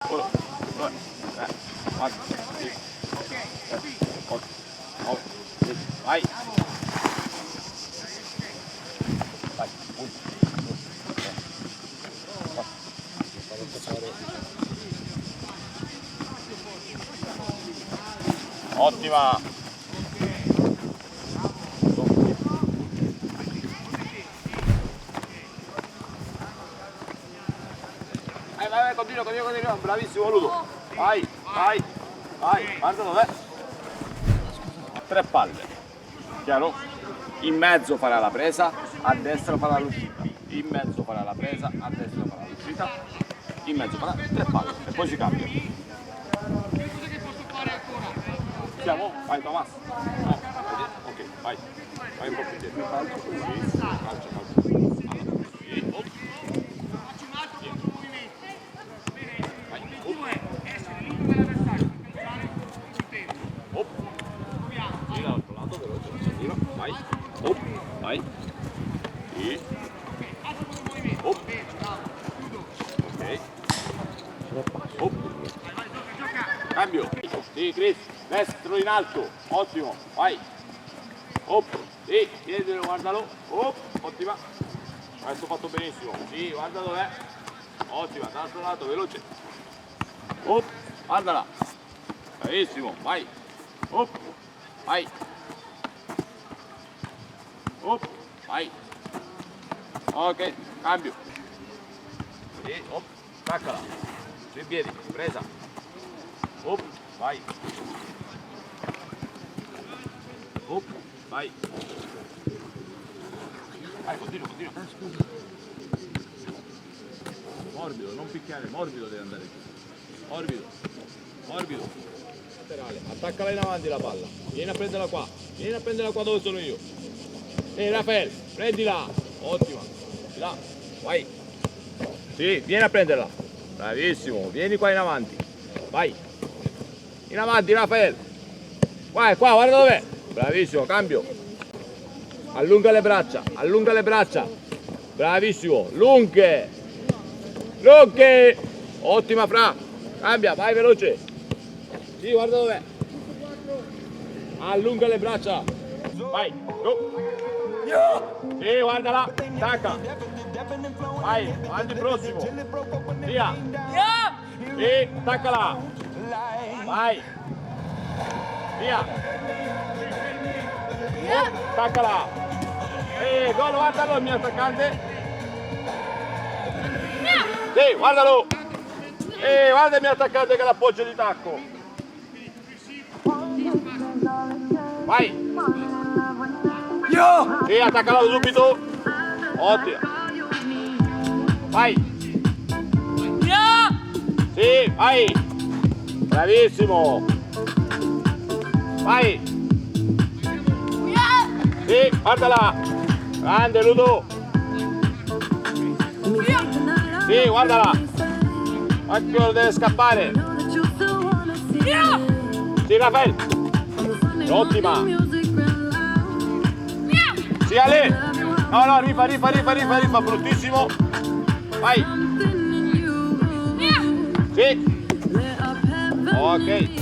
1, 2, 3, 4, 5, 6, 8, 9, 10, vai! Vai, 1, 2, 3, 4. Ottima! Vai, continua, bravissimo Ludo. Vai, guarda dov'è. A 3 palle. Chiaro? In mezzo farà la presa, a destra farà l'uscita. In mezzo farà la presa, a destra farà l'uscita. In mezzo farà 3 palle e poi si cambia. Siamo? Vai Tomas. No, ok, vai. Vai un po' più dietro. Calcio. Vai. Sì. Ok. Cambio. Sì, Chris. Destro in alto. Ottimo. Vai. Sì, chiedelo, guardalo. Ottima. Questo fatto benissimo. Sì, guarda dov'è. Ottima, dall'altro lato, veloce. Guardala. Bravissimo. Vai. Vai. Vai. Ok, cambio. Sì, staccala. Sui piedi, presa. Vai. Vai. Vai, continua. Morbido, non picchiare, morbido deve andare qui. Morbido. Laterale, attaccala in avanti la palla. Vieni a prenderla qua dove sono io. Rafael, prendila. Ottima. Là, vai. Sì, vieni a prenderla. Bravissimo, vieni qua in avanti. Vai. In avanti, Rafael. Vai, qua, guarda dov'è. Bravissimo, cambio. Allunga le braccia. Bravissimo, lunghe. Ottima Fra. Cambia, vai veloce. Sì, guarda dov'è. Allunga le braccia. Vai, go. Sì, guardala, stacca. Vai, avanti prossimo. Via. Sì, staccala. Vai. Via. Staccala. Gol, guardalo il mio attaccante. Sì, guardalo. Guarda il mio attaccante che l'appoggio di tacco. Vai. Sì, attaccalo subito. Ottimo. Vai. Sì, vai. Bravissimo. Vai. Sì, guardala. Grande Ludo. Sì, guardala. Occhio, deve scappare. Sì, Rafael. Ottima. Sì, Ale. No, rifa, bruttissimo. Vai. Sì. Ok.